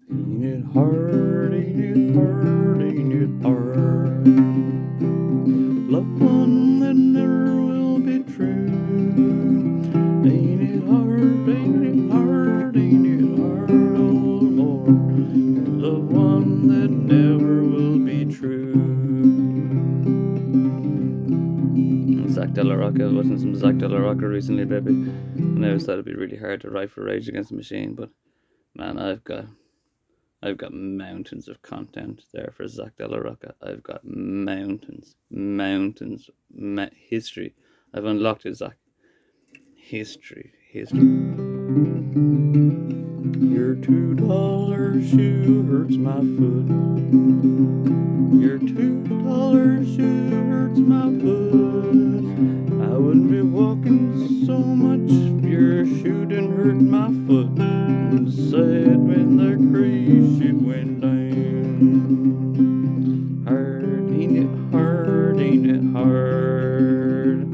Ain't it hard, ain't it hard, ain't it hard? Love one that never will be true. Ain't it hard, ain't it hard, ain't it hard, oh Lord? Love one that never will be true. Zach De La Rocca, I was watching some Zach De La Rocca recently, baby. And I always thought it'd be really hard to write for Rage Against the Machine, but man, I've got mountains of content there for Zach De La Rocca. I've got mountains, history. I've unlocked it, Zach. History. Your $2 shoe hurts my foot. Your $2 shoe hurts my foot. I wouldn't be walking so much if your shoe didn't hurt my foot. I'm sad when the crazy shit went down. Hard, ain't it hard, ain't it hard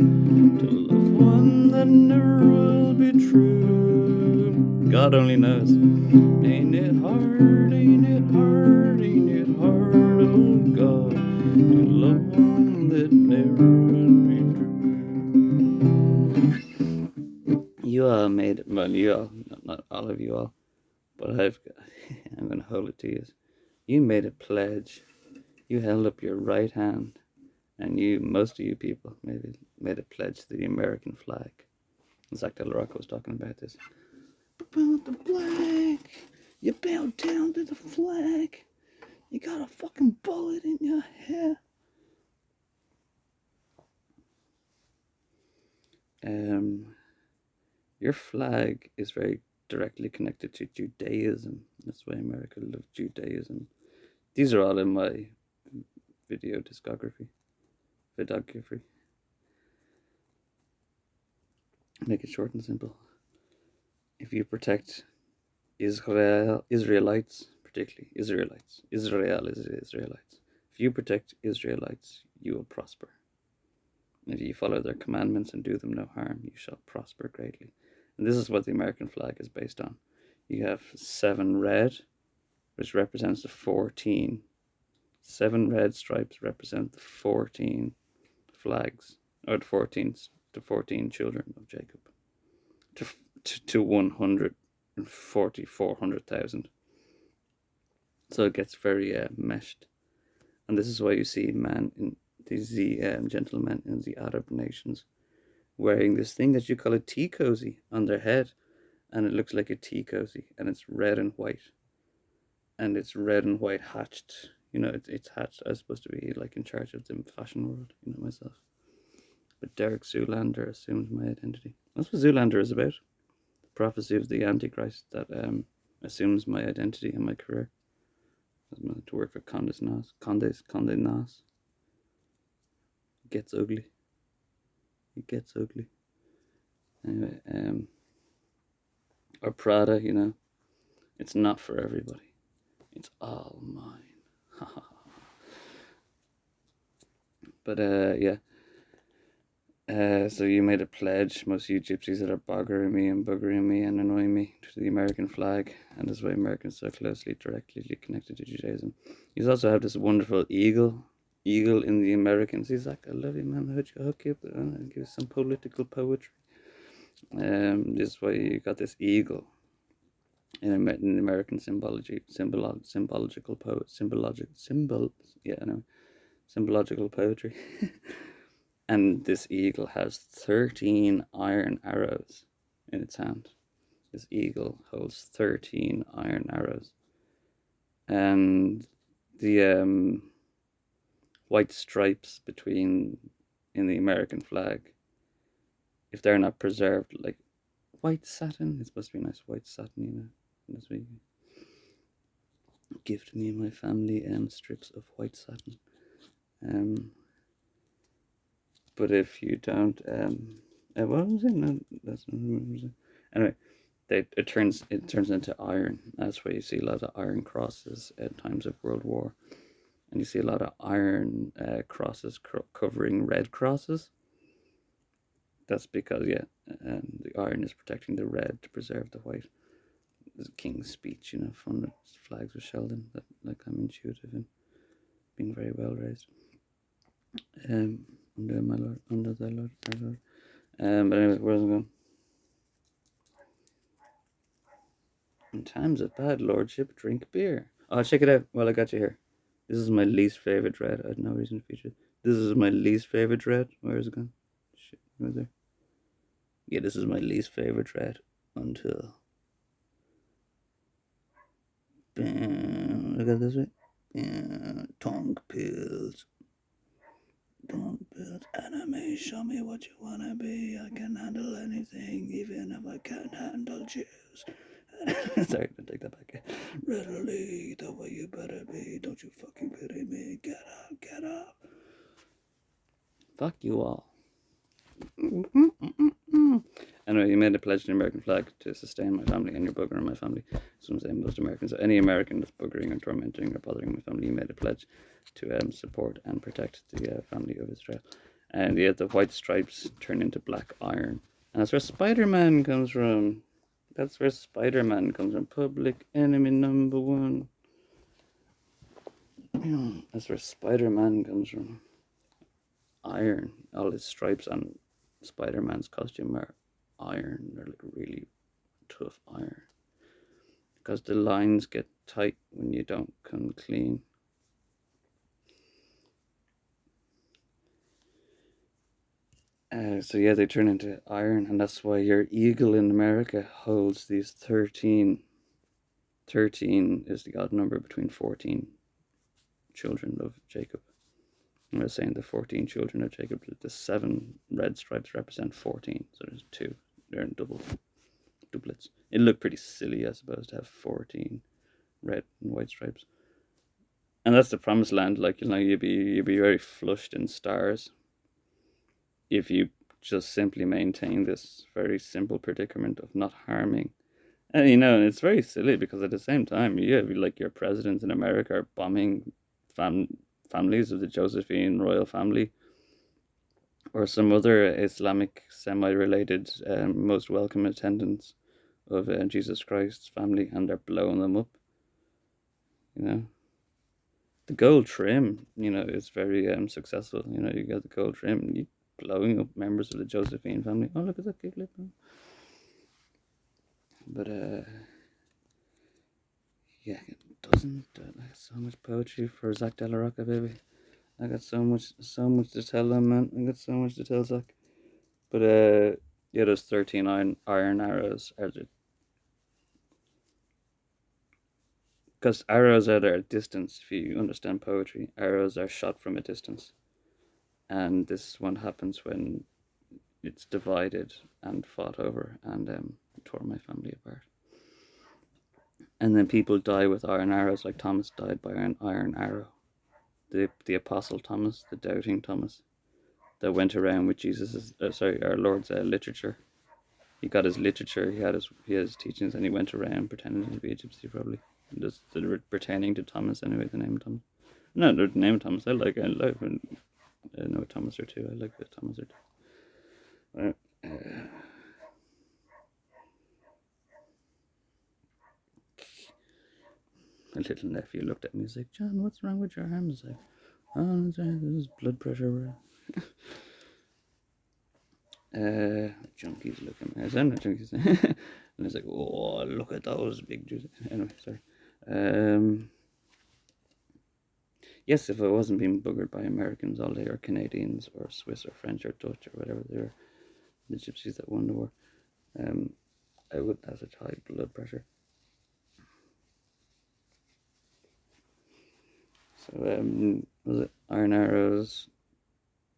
to love one that never will be true? God only knows. Ain't it hard, ain't it hard, ain't it hard, oh God, to love one that never will be true. You all made it, well, you all, not all of you all, but I'm going to hold it to you. You made a pledge. You held up your right hand, and most of you people, maybe made a pledge to the American flag. Zach De La Rocca was talking about this. About the flag. You bowed down to the flag. You got a fucking bullet in your head. Your flag is very directly connected to Judaism. That's why America loves Judaism. These are all in my videography. Make it short and simple. If you protect Israelites, particularly Israelites. If you protect Israelites, you will prosper. If you follow their commandments and do them no harm, you shall prosper greatly. And this is what the American flag is based on. You have 7 red, which represents the 14. 7 red stripes represent the 14 flags, or the 14 children of Jacob. To 400,000. So it gets very meshed. And this is why you see gentlemen in the Arab nations wearing this thing that you call a tea cozy on their head, and it looks like a tea cozy, and it's red and white, and it's red and white hatched. It's hatched. I was supposed to be like in charge of the fashion world, myself. But Derek Zoolander assumed my identity. That's what Zoolander is about. The prophecy of the Antichrist that assumes my identity and my career. I was meant to work for Condé Nast. It gets ugly. Anyway, or Prada, it's not for everybody. It's all mine. But yeah. So you made a pledge. Most of you gypsies that are boggering me and buggering me and annoying me to the American flag, and that's why Americans are so directly connected to Judaism. You also have this wonderful eagle in the Americans. He's like, I love you, man. I'll hook you up. I'll give you some political poetry. This is why you got this eagle in American symbological poetry. And this eagle has 13 iron arrows in its hand. This eagle holds 13 iron arrows. And the white stripes in the American flag, if they're not preserved, like white satin, it's supposed to be nice white satin, This week. Gift me and my family strips of white satin. But if you don't, what was it? No, that's anyway. It turns into iron. That's why you see a lot of iron crosses at times of World War, and you see a lot of iron crosses covering red crosses. That's because the iron is protecting the red to preserve the white. the King's Speech, fun flags with Sheldon. That like I'm intuitive and being very well raised. Under my Lord, under thy Lord, our Lord. But anyway, where was I going? In times of bad lordship, drink beer. Oh, check it out while I got you here. This is my least favorite dread. I had no reason to feature it. This is my least favorite dread. Where is it gone? Shit, right there. Yeah, this is my least favorite dread until. Look at this way. Tongue pills. Tongue pills. Anime, show me what you wanna be. I can handle anything, even if I can't handle Jews. Sorry, take that back. Readily, the way you better be. Don't you fucking pity me. Get up, get up. Fuck you all. Anyway, you made a pledge to the American flag to sustain my family, and you're buggering my family. So I'm saying most Americans, so any American that's buggering or tormenting or bothering my family, you made a pledge to support and protect the family of Israel. And yet the white stripes turn into black iron. And that's where Spider-Man comes from. That's where Spider-Man comes from. Public enemy number one. That's where Spider-Man comes from. Iron. All his stripes on Spider-Man's costume are iron. They're like really tough iron. Because the lines get tight when you don't come clean. So yeah, they turn into iron, and that's why your eagle in America holds these 13. 13 is the odd number between 14 children of Jacob. I was saying the 14 children of Jacob, the 7 red stripes represent 14, so there's 2. They're in doublets. It looked pretty silly, I suppose, to have 14 red and white stripes. And that's the promised land. Like, you'd be very flushed in stars if you just simply maintain this very simple predicament of not harming. And it's very silly because at the same time, like your presidents in America are bombing families of the Josephine royal family or some other Islamic semi-related most welcome attendants of Jesus Christ's family, and they're blowing them up. The gold trim, is very successful. You got the gold trim, you blowing up members of the Josephine family. Oh, look at that cute lip. But yeah, doesn't I got so much poetry for Zach De La Rocca, baby. I got so much to tell them, man. I got so much to tell Zach. But yeah, those 13 iron arrows are because arrows are at a distance. If you understand poetry, arrows are shot from a distance, and this one happens when it's divided and fought over, and tore my family apart. And then people die with iron arrows, like Thomas died by an iron arrow. The Apostle Thomas, the doubting Thomas, that went around with our Lord's literature. He got his literature, he had his teachings, and he went around pretending to be a gypsy, probably. Just pertaining to Thomas anyway, the name Thomas. No, the name Thomas. I like no Thomas or two. I like the Thomas or two. My little nephew looked at me and said, "John, what's wrong with your arms?" I said, "Oh, this is blood pressure." Junkies looking. I said, "No junkies." And it's like, "Oh, look at those big juices." Anyway, sorry. Yes, if I wasn't being buggered by Americans all day, or Canadians, or Swiss, or French, or Dutch, or whatever they were, the gypsies that won the war, I wouldn't have such high blood pressure. So, was it iron arrows?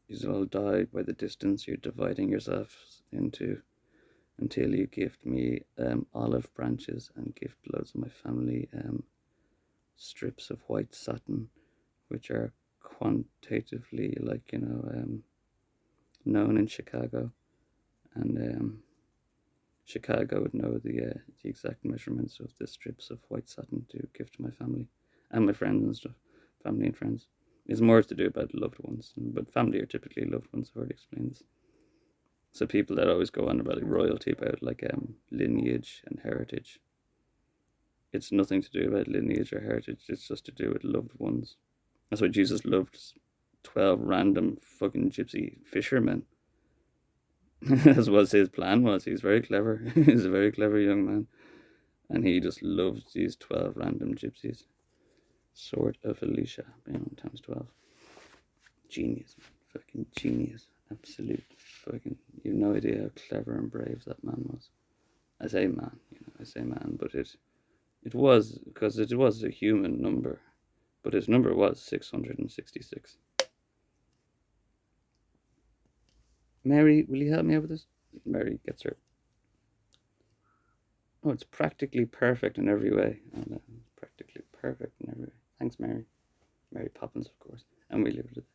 You all die by the distance you're dividing yourselves into, until you gift me olive branches and gift loads of my family strips of white satin, which are quantitatively known in Chicago, and Chicago would know the exact measurements of the strips of white satin to give to my family and my friends and stuff. Family and friends. It's more to do about loved ones, but family are typically loved ones. I've already explained this. So people that always go on about royalty, about lineage and heritage, It's nothing to do about lineage or heritage. It's just to do with loved ones. That's why Jesus loved 12 random fucking gypsy fishermen. As was his plan was. He's very clever. He's a very clever young man. And he just loved these 12 random gypsies. Sword of Elisha, times 12. Genius, man. Fucking genius. Absolute fucking. You have no idea how clever and brave that man was. I say man, I say man, but it was, because it was a human number, but his number was 666. Mary, will you help me out with this? Mary gets her. Oh, it's practically perfect in every way. Oh, no, practically perfect in every way. Thanks, Mary. Mary Poppins, of course. And we live with it.